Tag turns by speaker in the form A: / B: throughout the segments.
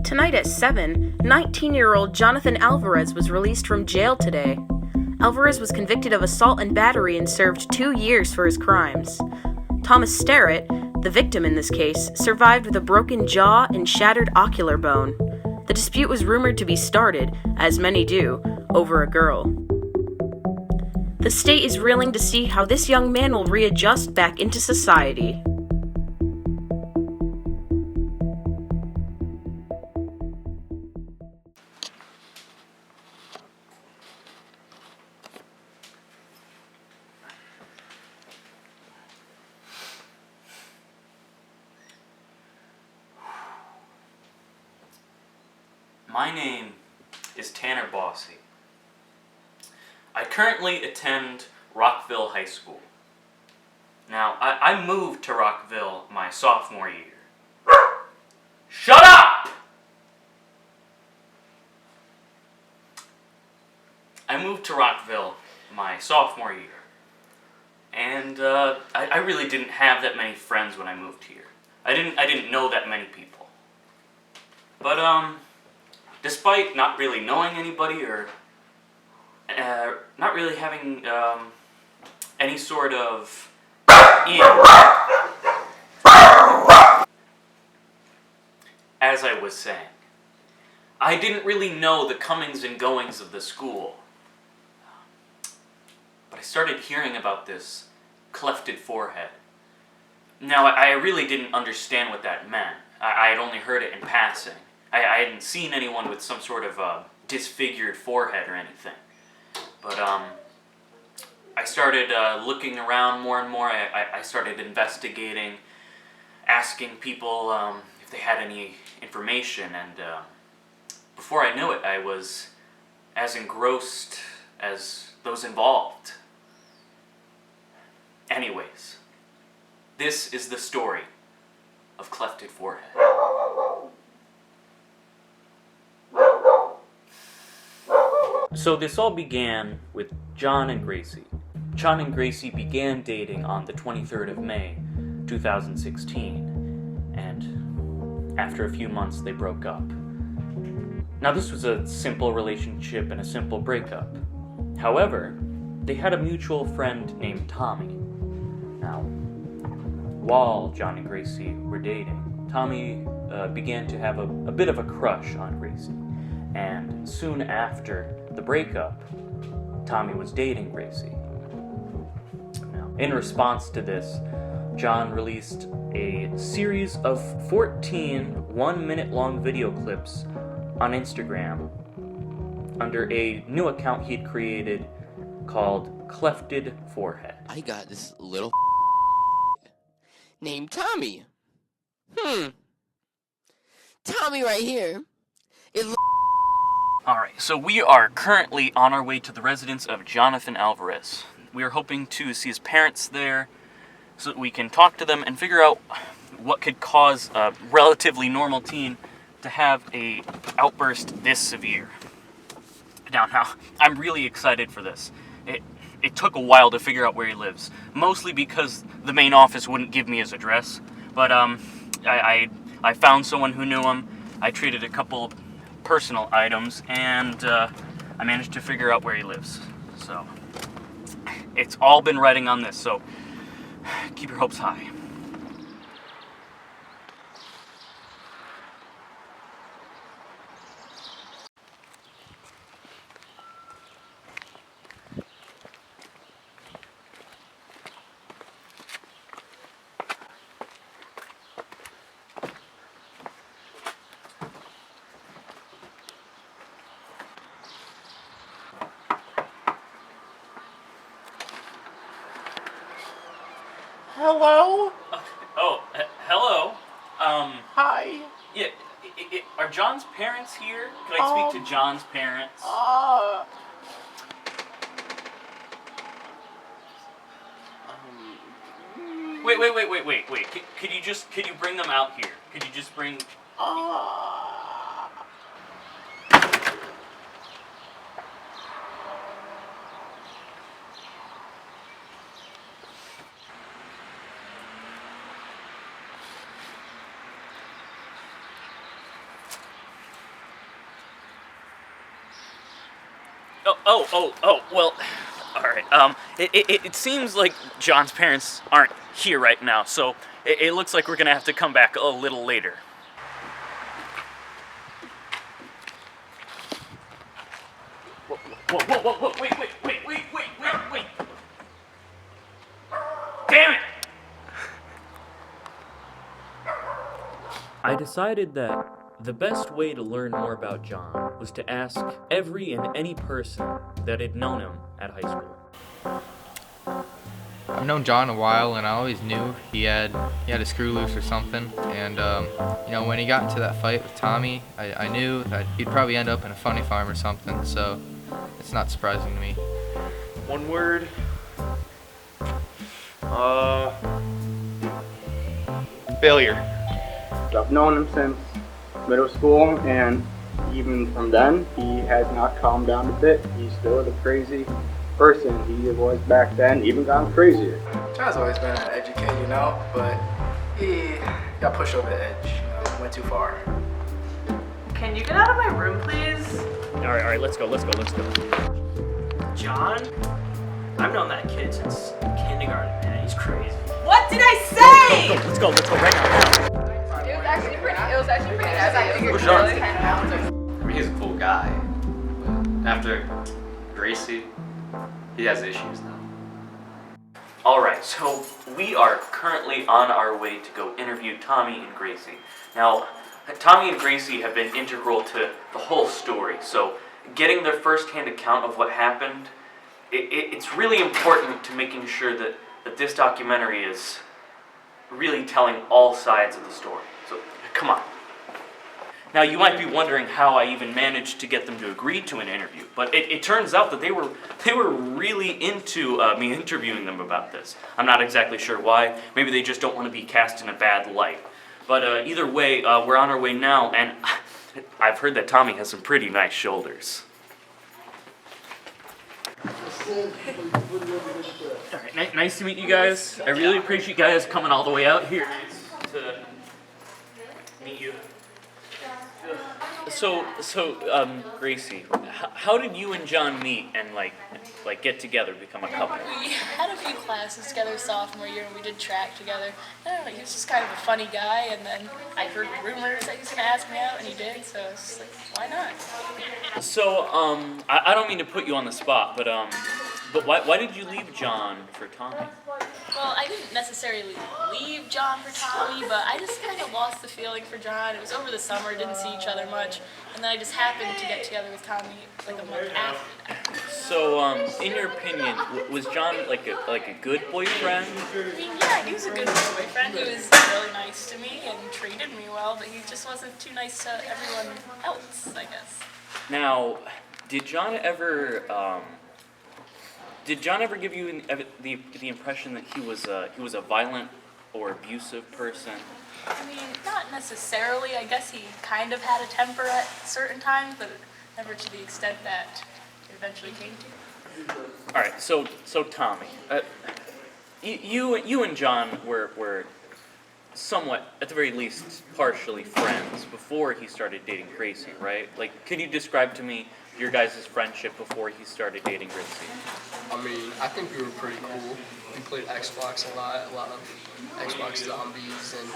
A: Tonight at 7, 19-year-old Jonathan Alvarez was released from jail today. Alvarez was convicted of assault and battery and served 2 years for his crimes. Thomas Sterrett, the victim in this case, survived with a broken jaw and shattered ocular bone. The dispute was rumored to be started, as many do, over a girl. The state is reeling to see how this young man will readjust back into society.
B: My name is Tanner Bossy. I currently attend Rockville High School. Now, I moved to Rockville my sophomore year. Shut up! I moved to Rockville my sophomore year. And I really didn't have that many friends when I moved here. I didn't know that many people. But despite not really knowing anybody or not really having any sort of in, as I was saying, I didn't really know the comings and goings of the school. But I started hearing about this Clefted.Forehead. Now, I really didn't understand what that meant. I had only heard it in passing. I hadn't seen anyone with some sort of disfigured forehead or anything. But I started looking around more and more. I started investigating, asking people if they had any information. And before I knew it, I was as engrossed as those involved. Anyways, this is the story of Clefted.Forehead. So this all began with John and Gracie. John and Gracie began dating on the 23rd of May, 2016, and after a few months they broke up. Now this was a simple relationship and a simple breakup. However, they had a mutual friend named Tommy. Now, while John and Gracie were dating, Tommy began to have a bit of a crush on Gracie, and soon after the breakup, Tommy was dating Gracie. Now, in response to this, John released a series of 14 one-minute-long video clips on Instagram under a new account he'd created called Clefted.Forehead.
C: I got this little named Tommy. Tommy right here is
B: Alright, so we are currently on our way to the residence of Jonathan Alvarez. We are hoping to see his parents there so that we can talk to them and figure out what could cause a relatively normal teen to have a outburst this severe. Now, I'm really excited for this. It took a while to figure out where he lives, mostly because the main office wouldn't give me his address, but I found someone who knew him. I traded a couple personal items, and I managed to figure out where he lives. So, it's all been riding on this, so keep your hopes high.
D: Hello?
B: Hello.
D: Hi.
B: Yeah, are John's parents here? Could I speak to John's parents? Wait. Could you bring them out here? Could you just bring... Well, all right. It seems like John's parents aren't here right now, so it looks like we're gonna have to come back a little later. Whoa, wait. Damn it! I decided that the best way to learn more about John was to ask every and any person that had known him at high school.
E: I've known John a while, and I always knew he had a screw loose or something. And when he got into that fight with Tommy, I knew that he'd probably end up in a funny farm or something. So it's not surprising to me.
D: One word. Failure.
F: I've known him since middle school, and even from then, he has not calmed down a bit. He's still the crazy person he was back then, even gotten crazier.
G: John's always been an edgy kid, but he got pushed over the edge, went too far.
A: Can you get out of my room, please?
B: All right, let's go.
H: John? I've known that kid since kindergarten, man. He's crazy.
A: What did I say?
B: Let's go right now.
I: It was actually pretty nice. I figured
D: Who's
I: he
D: John?
I: really kind of bounced.
J: I mean, he's a cool guy, but after Gracie, he has issues now.
B: Alright, so we are currently on our way to go interview Tommy and Gracie. Now, Tommy and Gracie have been integral to the whole story, so getting their first-hand account of what happened, it's really important to making sure that this documentary is really telling all sides of the story. So, come on. Now, you might be wondering how I even managed to get them to agree to an interview, but it turns out that they were really into me interviewing them about this. I'm not exactly sure why. Maybe they just don't want to be cast in a bad light. But either way, we're on our way now, and I've heard that Tommy has some pretty nice shoulders. All right, nice to meet you guys. I really appreciate you guys coming all the way out here to meet you. So, Gracie, how did you and John meet and like get together, become a couple?
K: We had a few classes together sophomore year, and we did track together. I don't know, he was just kind of a funny guy, and then I heard rumors that he was going to ask me out, and he did, so I was just like, why not?
B: So, I don't mean to put you on the spot, but why did you leave John for Tommy?
K: Well, I didn't necessarily leave John for Tommy, but I just kind of lost the feeling for John. It was over the summer, didn't see each other much, and then I just happened to get together with Tommy like a month after that.
B: So, in your opinion, was John like a good boyfriend?
K: I mean, yeah, he was a good boyfriend. He was really nice to me and treated me well, but he just wasn't too nice to everyone else, I guess.
B: Now, did John ever give you the impression that he was a violent or abusive person?
K: I mean, not necessarily. I guess he kind of had a temper at certain times, but never to the extent that it eventually came to.
B: All right, so Tommy, you and John were somewhat, at the very least, partially friends before he started dating Gracie, right? Like, could you describe to me your guys' friendship before he started dating Gracie?
G: I mean, I think we were pretty cool. We played Xbox a lot of Xbox zombies and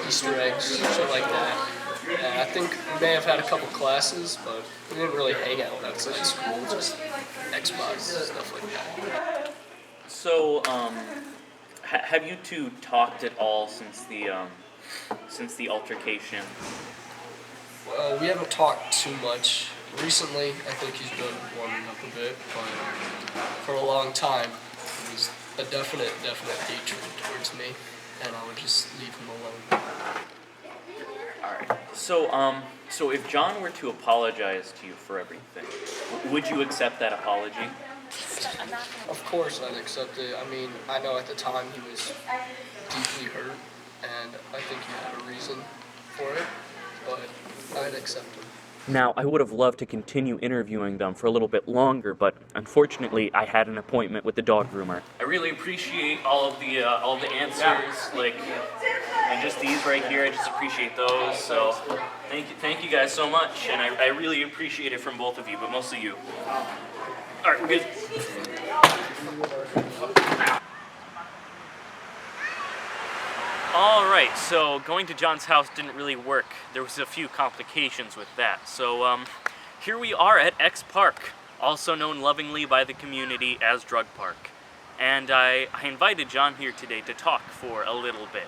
G: Easter eggs, shit like that. And I think we may have had a couple classes, but we didn't really hang out outside school, just Xbox, stuff like that.
B: So, have you two talked at all since the altercation?
G: Well, we haven't talked too much. Recently, I think he's been warming up a bit, but for a long time, it was a definite hatred towards me, and I would just leave him alone.
B: Alright, so if John were to apologize to you for everything, would you accept that apology?
G: Of course I'd accept it. I mean, I know at the time he was deeply hurt, and I think he had a reason for it, but I'd accept it.
B: Now, I would have loved to continue interviewing them for a little bit longer, but unfortunately, I had an appointment with the dog groomer. I really appreciate all of the answers, and just these right here. I just appreciate those. So, thank you guys so much, and I really appreciate it from both of you, but mostly you. All right, we're good. All right, so going to John's house didn't really work. There was a few complications with that. So here we are at X Park, also known lovingly by the community as Drug Park. And I invited John here today to talk for a little bit.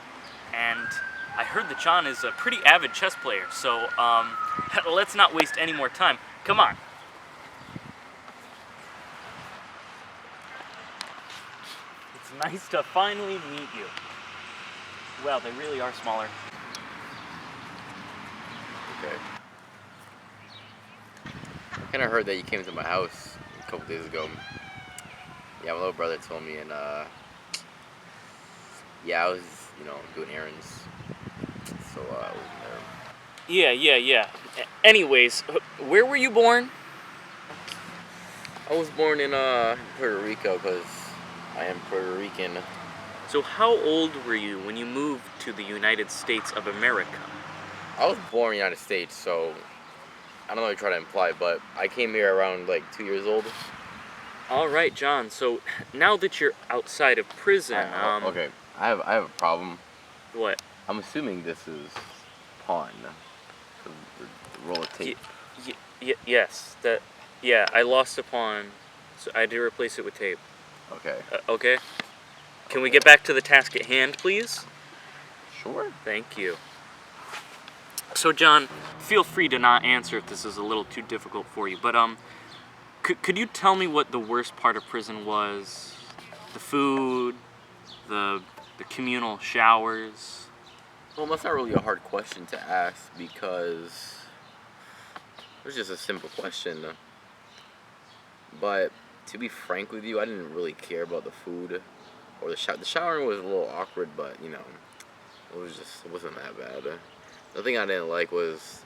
B: And I heard that John is a pretty avid chess player, so let's not waste any more time. Come on. It's nice to finally meet you. Well, they really are smaller.
C: Okay. I kind of heard that you came to my house a couple days ago. Yeah, my little brother told me, and yeah, I was, doing errands, so I wasn't there.
B: Yeah. Anyways, where were you born?
C: I was born in Puerto Rico because I am Puerto Rican.
B: So how old were you when you moved to the United States of America?
C: I was born in the United States, so I don't know what you're trying to imply, but I came here around like 2 years old.
B: All right, John. So now that you're outside of prison,
C: okay, I have a problem.
B: What?
C: I'm assuming this is pawn. The roll of tape.
B: Yes. Yeah, I lost a pawn, so I had to replace it with tape.
C: Okay.
B: Okay. Can we get back to the task at hand, please?
C: Sure.
B: Thank you. So, John, feel free to not answer if this is a little too difficult for you, but could you tell me what the worst part of prison was? The food, the communal showers?
C: Well, that's not really a hard question to ask because it was just a simple question. But to be frank with you, I didn't really care about the food or the shower. The showering was a little awkward, but it wasn't that bad. The thing I didn't like was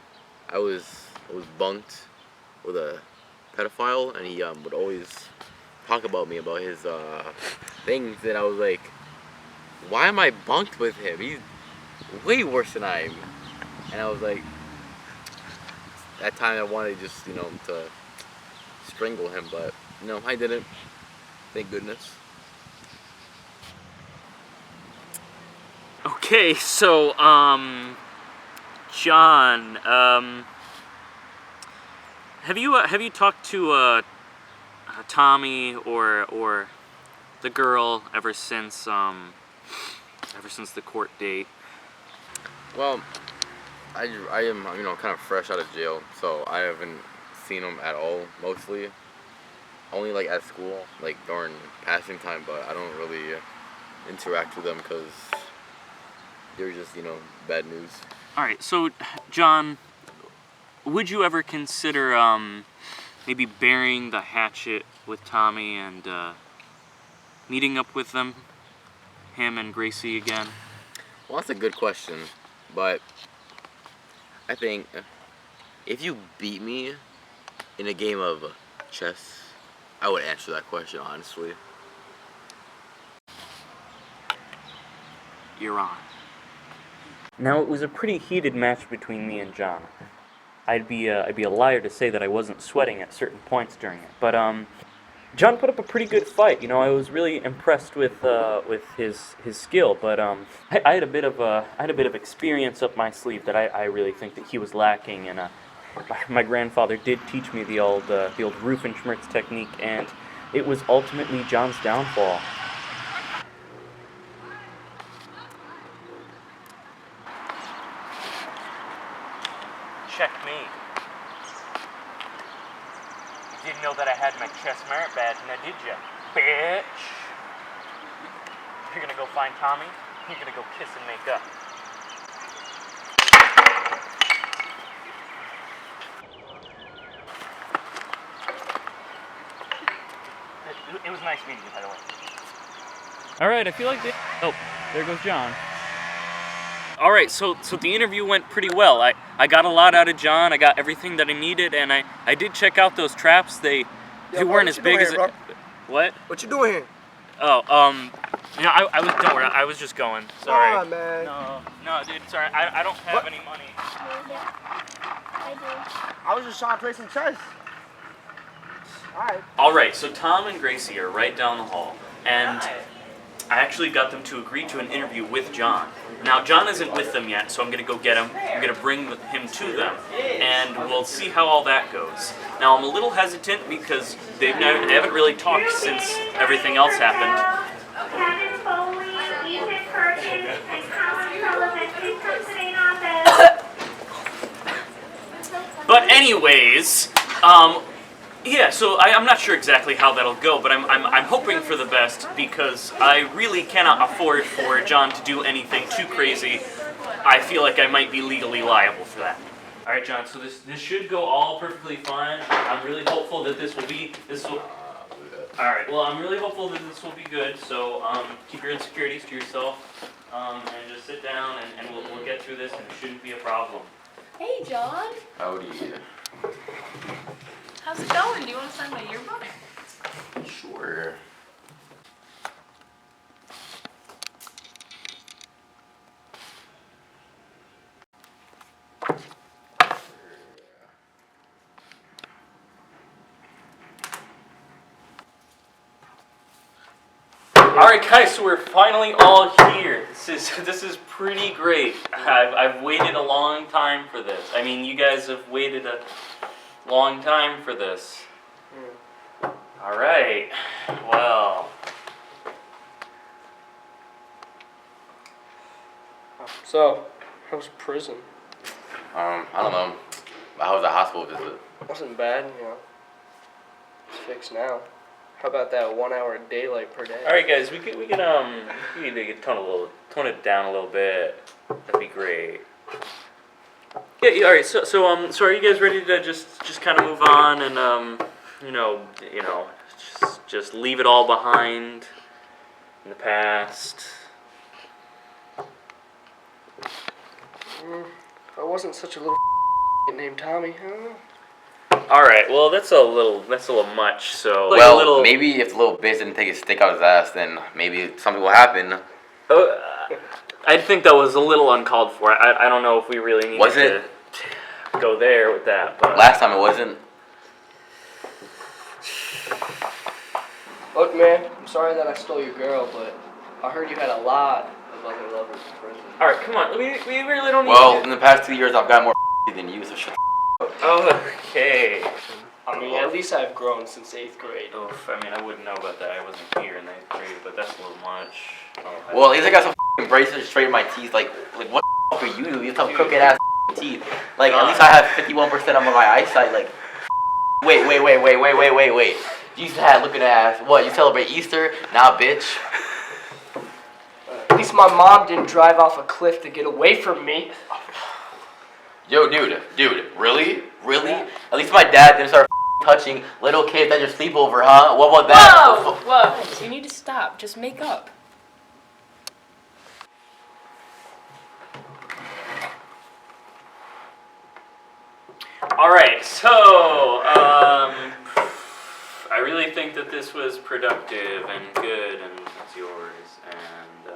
C: I was bunked with a pedophile, and he would always talk about me, about his things, and I was like, why am I bunked with him? He's way worse than I am. And I was like, that time I wanted just, to strangle him, but no, I didn't. Thank goodness.
B: Okay, so, John, have you talked to Tommy or the girl ever since the court date?
C: Well, I am kind of fresh out of jail, so I haven't seen them at all. Mostly, only like at school, like during passing time, but I don't really interact with them because they're just bad news.
B: All right, so John, would you ever consider maybe burying the hatchet with Tommy and meeting up with him and Gracie again?
C: Well, that's a good question, but I think if you beat me in a game of chess, I would answer that question honestly.
B: You're on. Now, it was a pretty heated match between me and John. I'd be a liar to say that I wasn't sweating at certain points during it. But John put up a pretty good fight. I was really impressed with his skill. But I had a bit of experience up my sleeve that I really think that he was lacking. And my grandfather did teach me the old Rufenschmerz technique, and it was ultimately John's downfall. Checkmate. You didn't know that I had my chess merit badge, now did ya, bitch? You're gonna go find Tommy, you're gonna go kiss and make up. It was nice meeting you, by the way. Alright, I feel like oh, there goes John. All right, so the interview went pretty well. I got a lot out of John. I got everything that I needed, and I did check out those traps. They weren't as big as it. What?
L: What you doing here?
B: Oh, I was, don't worry, I was just going. Sorry.
L: Come on, man.
B: No, dude, sorry. I don't have any money.
L: I was just trying to play some chess.
B: Alright, so Tom and Gracie are right down the hall, and I actually got them to agree to an interview with John. Now, John isn't with them yet, so I'm going to go get him. I'm going to bring him to them, and we'll see how all that goes. Now, I'm a little hesitant because they haven't really talked since everything else happened. But anyways, yeah, so I'm not sure exactly how that'll go, but I'm hoping for the best because I really cannot afford for John to do anything too crazy. I feel like I might be legally liable for that. All right, John. So this should go all perfectly fine. I'm really hopeful that this will. All right. Well, I'm really hopeful that this will be good. So keep your insecurities to yourself and just sit down and we'll get through this and it shouldn't be a problem.
K: Hey, John.
C: Howdy.
K: How's it going? Do you want to sign my yearbook?
C: Sure.
B: Alright guys, so we're finally all here. This is pretty great. I've waited a long time for this. I mean, you guys have waited a long time for this. Alright, well.
G: So, how's prison?
C: I don't know. How was the hospital visit?
G: Wasn't bad, you know. It's fixed now. How about that 1 hour daylight per day?
B: All right, guys, we could tone it down a little bit. That'd be great. Yeah. All right. So are you guys ready to just kind of move on and just leave it all behind in the past?
G: I wasn't such a little named Tommy. I don't know.
B: All right. Well, that's a little much. So
C: Well, maybe if the little bitch didn't take his stick out his ass, then maybe something will happen.
B: I think that was a little uncalled for. I don't know if we really needed to go there with that. But
C: Last time it wasn't.
G: Look, man, I'm sorry that I stole your girl, but I heard you had a lot of other lovers in prison.
B: All right, come on. We really don't need
C: Well, in the past 2 years, I've got more than you, so shut the
B: Okay.
G: I mean, at least I've grown since 8th grade.
B: Oof, I mean, I wouldn't know about that. I wasn't here in 9th grade, but that's a little much.
C: Well, at least I got some braces straight in my teeth. Like what the fuck are you? You have crooked ass teeth. Like, at least I have 51% of my eyesight. Like, wait. You used to have looking ass. What? You celebrate Easter? Nah, bitch.
G: At least my mom didn't drive off a cliff to get away from me.
C: Yo, dude, really? Yeah. At least my dad didn't start touching little kids at your sleepover, huh? What about that?
K: Whoa! You need to stop. Just make up.
B: All right, so I really think that this was productive and good, and it's yours. And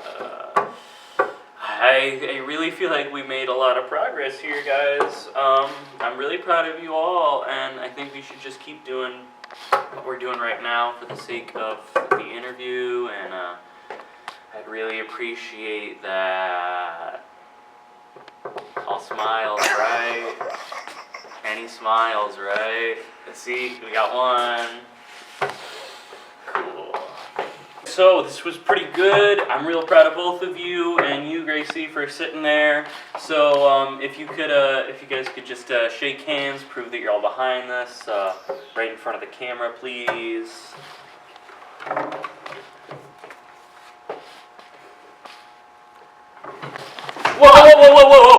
B: I really feel like we made a lot of progress here, guys. I'm really proud of you all, and I think we should just keep doing what we're doing right now for the sake of the interview, and I'd really appreciate that. All smiles, right? Any smiles, right? Let's see, we got one. Cool. So this was pretty good. I'm real proud of both of you and you, Gracie, for sitting there. So if you guys could just shake hands, prove that you're all behind this, right in front of the camera, please. Whoa!